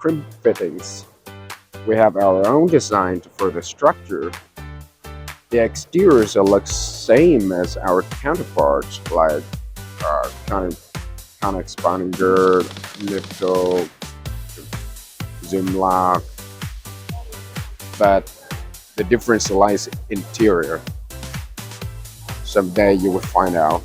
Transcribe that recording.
crimp fittings. We have our own design for the structure. The exteriors look same as our counterparts, like kind of expanding gird, nipple, zoom lock, but the difference lies interior. Someday you will find out.